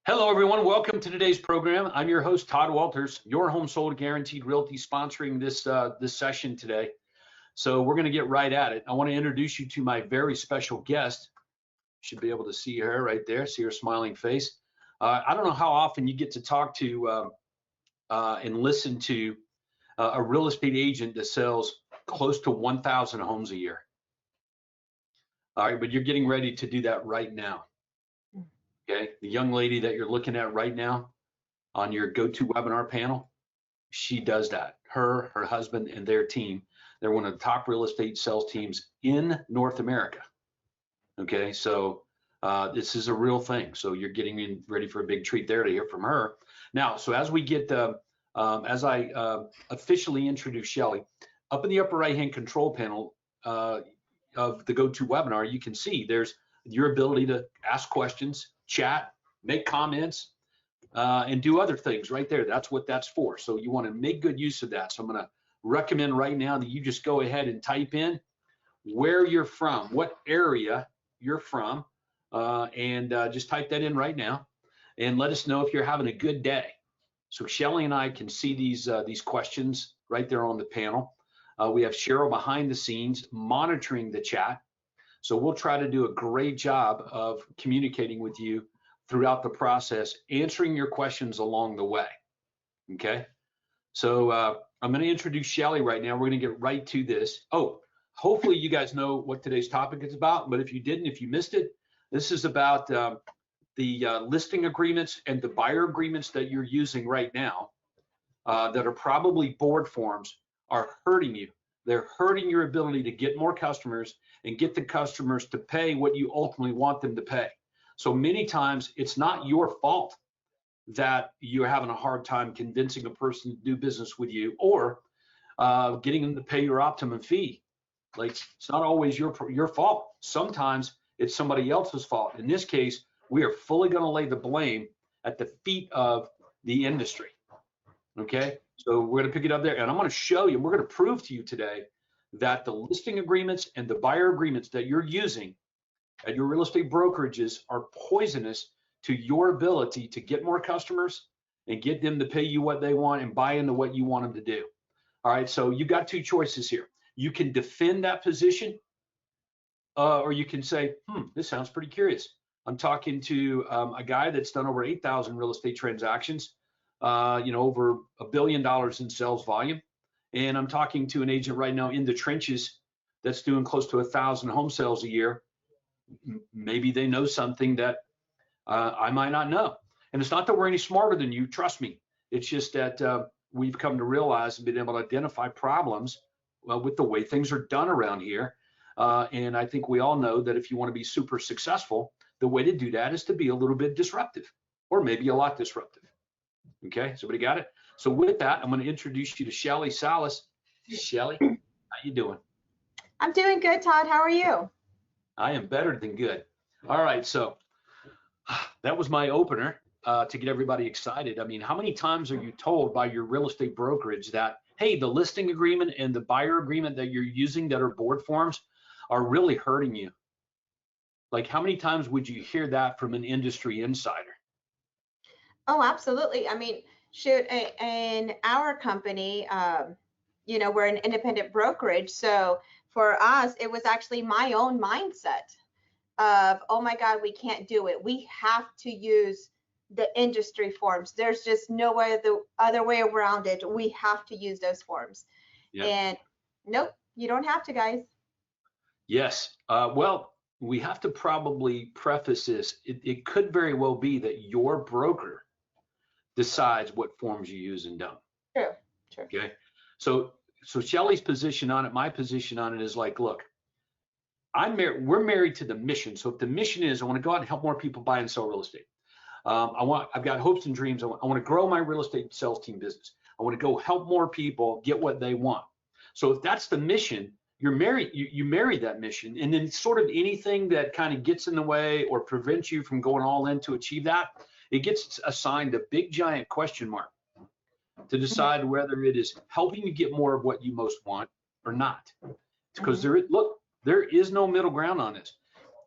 Hello, everyone. Welcome to today's program. I'm your host, Todd Walters, your home sold guaranteed realty, sponsoring this session today. So we're going to get right at it. I want to introduce you to my very special guest. You should be able to see her right there, see her smiling face. I don't know how often you get to talk to and listen to a real estate agent that sells close to 1,000 homes a year. All right, but you're getting ready to do that right now. Okay, the young lady that you're looking at right now on your GoToWebinar panel, she does that. Her husband, and their team, they're one of the top real estate sales teams in North America. Okay, so this is a real thing. So you're getting ready for a big treat there to hear from her. Now, so as we get, as I officially introduce Shelly, up in the upper right-hand control panel of the GoToWebinar, you can see there's your ability to ask questions, chat, make comments, and do other things right there. That's what that's for. So you want to make good use of that. So I'm going to recommend right now that you just go ahead and type in where you're from, what area you're from, and just type that in right now and let us know if you're having a good day. So Shelly and I can see these questions right there on the panel. We have Cheryl behind the scenes monitoring the chat. So we'll try to do a great job of communicating with you throughout the process, answering your questions along the way. Okay. So I'm going to introduce Shelly right now. We're going to get right to this. Oh, hopefully you guys know what today's topic is about, but if you didn't, if you missed it, this is about the listing agreements and the buyer agreements that you're using right now that are probably board forms are hurting you. They're hurting your ability to get more customers and get the customers to pay what you ultimately want them to pay. So many times it's not your fault that you're having a hard time convincing a person to do business with you or getting them to pay your optimum fee. Like, it's not always your fault. Sometimes it's somebody else's fault. In this case, we are fully going to lay the blame at the feet of the industry. Okay, so we're going to pick it up there, and I'm going to show you, we're going to prove to you today that the listing agreements and the buyer agreements that you're using at your real estate brokerages are poisonous to your ability to get more customers and get them to pay you what they want and buy into what you want them to do. All right, so you got two choices here. You can defend that position, or you can say, this sounds pretty curious. I'm talking to a guy that's done over 8,000 real estate transactions, over $1 billion in sales volume. And I'm talking to an agent right now in the trenches that's doing close to 1,000 home sales a year. Maybe they know something that I might not know. And it's not that we're any smarter than you, trust me. It's just that we've come to realize and been able to identify problems with the way things are done around here. And I think we all know that if you want to be super successful, the way to do that is to be a little bit disruptive, or maybe a lot disruptive. Okay, somebody got it? So with that, I'm going to introduce you to Shelly Salas. Shelly, how you doing? I'm doing good, Todd. How are you? I am better than good. All right, so that was my opener to get everybody excited. I mean, how many times are you told by your real estate brokerage that, hey, the listing agreement and the buyer agreement that you're using that are board forms are really hurting you? Like, how many times would you hear that from an industry insider? Oh, absolutely. I mean, shoot, in our company, we're an independent brokerage. So for us, it was actually my own mindset of, oh my God, we can't do it. We have to use the industry forms. There's just no way, the other way around it. We have to use those forms. Yep. And nope, you don't have to, guys. Yes. Well, we have to probably preface this. It could very well be that your broker decides what forms you use and don't. True. Okay. So Shelly's position on it, my position on it is like, look, we're married to the mission. So if the mission is, I want to go out and help more people buy and sell real estate. I've got hopes and dreams. I want to grow my real estate sales team business. I want to go help more people get what they want. So if that's the mission, you're married, you marry that mission, and then sort of anything that kind of gets in the way or prevents you from going all in to achieve that, it gets assigned a big giant question mark to decide whether it is helping you get more of what you most want or not. Because there is no middle ground on this.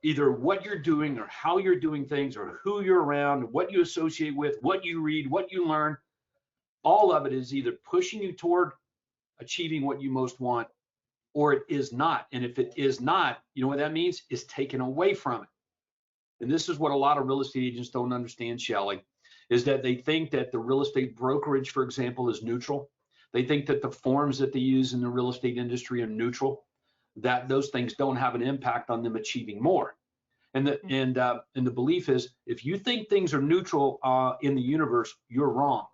either what you're doing or how you're doing things or who you're around, what you associate with, what you read, what you learn, all of it is either pushing you toward achieving what you most want or it is not. And if it is not, you know what that means? Is taken away from it. And this is what a lot of real estate agents don't understand, Shelly, is that they think that the real estate brokerage, for example, is neutral. They think that the forms that they use in the real estate industry are neutral, that those things don't have an impact on them achieving more. And the belief is if you think things are neutral in the universe, you're wrong.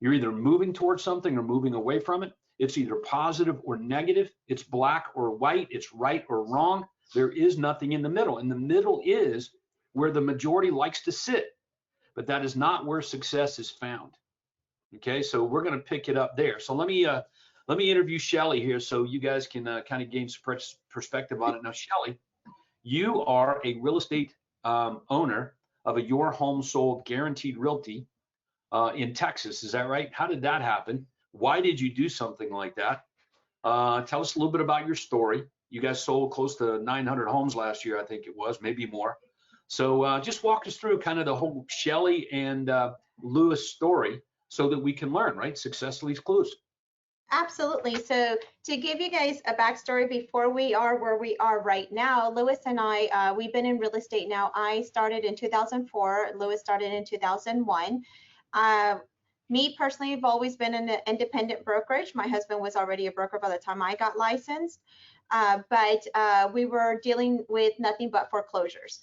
You're either moving towards something or moving away from it. It's either positive or negative. It's black or white. It's right or wrong. There is nothing in the middle. And the middle is where the majority likes to sit, but that is not where success is found. Okay, so we're going to pick it up there. So let me interview Shelly here so you guys can kind of gain some perspective on it. Now, Shelly, you are a real estate owner of a Your Home Sold Guaranteed Realty in Texas. Is that right? How did that happen? Why did you do something like that? Tell us a little bit about your story. You guys sold close to 900 homes last year, I think it was, maybe more. So just walk us through kind of the whole Shelly and Lewis story so that we can learn, right? Success leaves clues. Absolutely. So to give you guys a backstory before we are where we are right now, Lewis and I, we've been in real estate now. I started in 2004. Lewis started in 2001. Me personally, I've always been in an independent brokerage. My husband was already a broker by the time I got licensed, but we were dealing with nothing but foreclosures.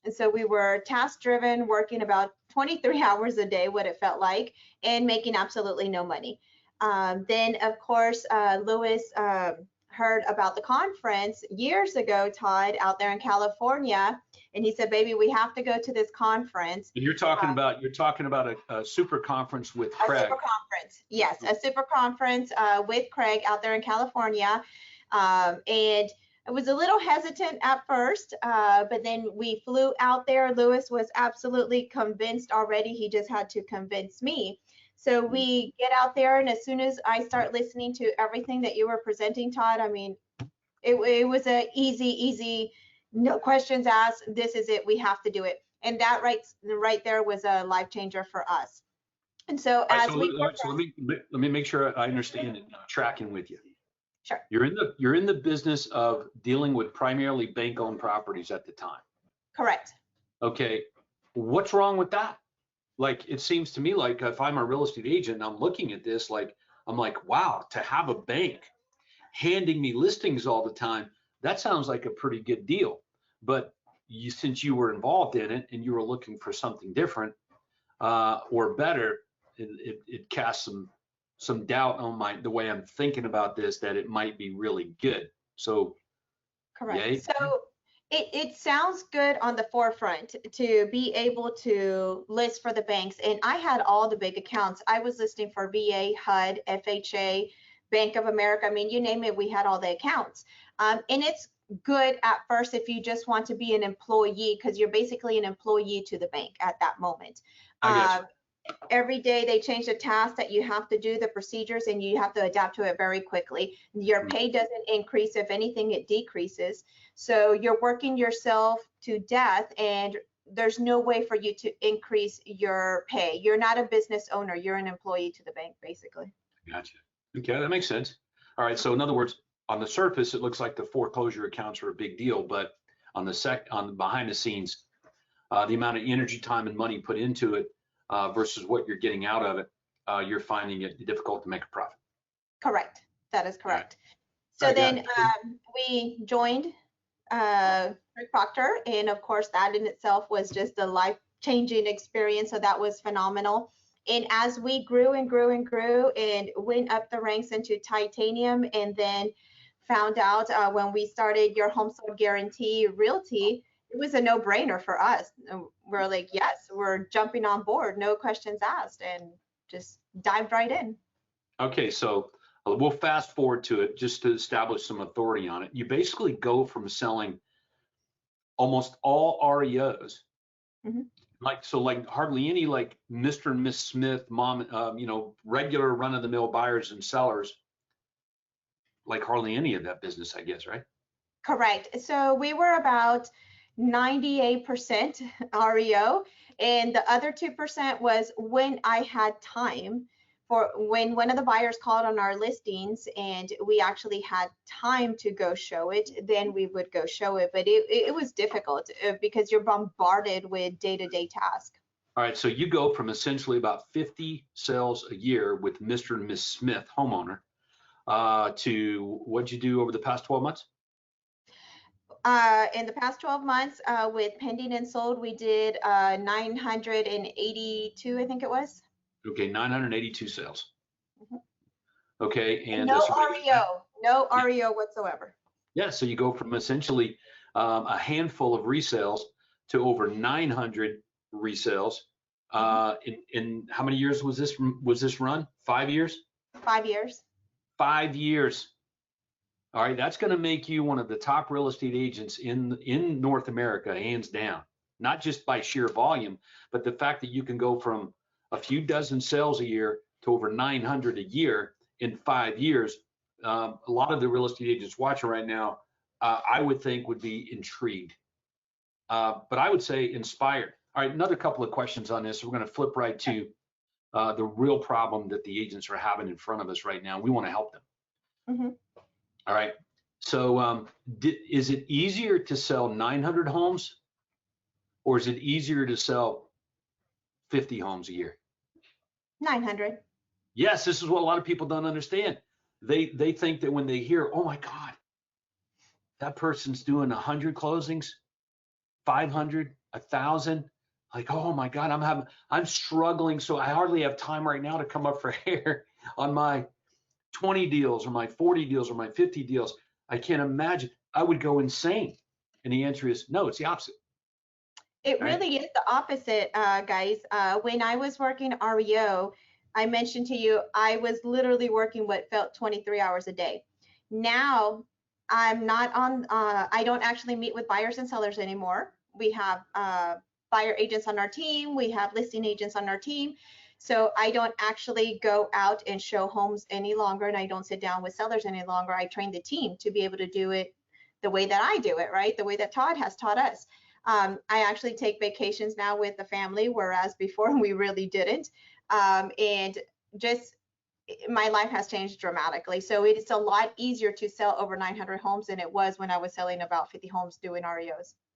And so we were task driven, working about 23 hours a day, what it felt like, and making absolutely no money. Then, of course, Lewis heard about the conference years ago, Todd, out there in California, and he said, "Baby, we have to go to this conference." And you're talking about a super conference with Craig. A super conference, yes, a super conference with Craig out there in California, and I was a little hesitant at first, but then we flew out there. Lewis was absolutely convinced already. He just had to convince me. So we get out there, and as soon as I start listening to everything that you were presenting, Todd, I mean, it was a easy, no questions asked. This is it. We have to do it. And that right there was a life changer for us. And so as let me make sure I understand it. Tracking with you. Sure. You're in the business of dealing with primarily bank-owned properties at the time. Correct. Okay. What's wrong with that? Like, it seems to me like if I'm a real estate agent and I'm looking at this, like, I'm like, wow, to have a bank handing me listings all the time, that sounds like a pretty good deal. But since you were involved in it and you were looking for something different or better, it casts some doubt on the way I'm thinking about this, that it might be really good. So, correct. Yay. So it sounds good on the forefront to be able to list for the banks. And I had all the big accounts. I was listing for VA, HUD, FHA, Bank of America. I mean, you name it, we had all the accounts. And it's good at first if you just want to be an employee, because you're basically an employee to the bank at that moment. Every day they change the tasks that you have to do, the procedures, and you have to adapt to it very quickly. Your pay doesn't increase. If anything, it decreases. So you're working yourself to death, and there's no way for you to increase your pay. You're not a business owner. You're an employee to the bank, basically. Gotcha. Okay, that makes sense. All right. So in other words, on the surface, it looks like the foreclosure accounts are a big deal, but on the behind the scenes, the amount of energy, time, and money put into it versus what you're getting out of it, you're finding it difficult to make a profit. Correct. That is correct. Right. So then we joined Proctor, and of course that in itself was just a life-changing experience. So that was phenomenal. And as we grew and grew and grew and went up the ranks into titanium, and then found out when we started Your Home Sold Guarantee Realty, it was a no-brainer for us. We're like, yes, we're jumping on board, no questions asked, and just dived right in. Okay, so we'll fast forward to it just to establish some authority on it. You basically go from selling almost all REOs, like hardly any like Mr. and Miss Smith, regular run-of-the-mill buyers and sellers, like hardly any of that business, I guess, right? Correct. So we were about 98% REO, and the other 2% was when I had time. For when one of the buyers called on our listings and we actually had time to go show it, then we would go show it. But it was difficult because you're bombarded with day-to-day tasks. All right, so you go from essentially about 50 sales a year with Mr. and Miss Smith, homeowner, to what'd you do over the past 12 months? In the past 12 months, with pending and sold, we did 982, I think it was. Okay, 982 sales. Mhm. Okay, and No so REO, no REO whatsoever. yeah, so you go from essentially a handful of resales to over 900 resales. In how many years was this run? 5 years? 5 years. 5 years. All right, that's going to make you one of the top real estate agents in North America, hands down. Not just by sheer volume, but the fact that you can go from a few dozen sales a year to over 900 a year in 5 years. A lot of the real estate agents watching right now, I would think would be intrigued, but I would say inspired. All right, another couple of questions on this. We're going to flip right to the real problem that the agents are having in front of us right now. We want to help them. Mm-hmm. All right. So is it easier to sell 900 homes, or is it easier to sell 50 homes a year? 900. Yes, this is what a lot of people don't understand. They think that when they hear, oh my God, that person's doing 100 closings, 500, 1,000, like, oh my God, I'm struggling, so I hardly have time right now to come up for air on my 20 deals or my 40 deals or my 50 deals. I can't imagine. I would go insane. And the answer is no, it's the opposite. It Right? really is the opposite, guys. When I was working REO, I mentioned to you, I was literally working what felt 23 hours a day. Now, I'm not on, I don't actually meet with buyers and sellers anymore. We have buyer agents on our team, we have listing agents on our team. So I don't actually go out and show homes any longer, and I don't sit down with sellers any longer. I train the team to be able to do it the way that I do it, right? The way that Todd has taught us. I actually take vacations now with the family, whereas before we really didn't. And just my life has changed dramatically. So it's a lot easier to sell over 900 homes than it was when I was selling about 50 homes doing REOs.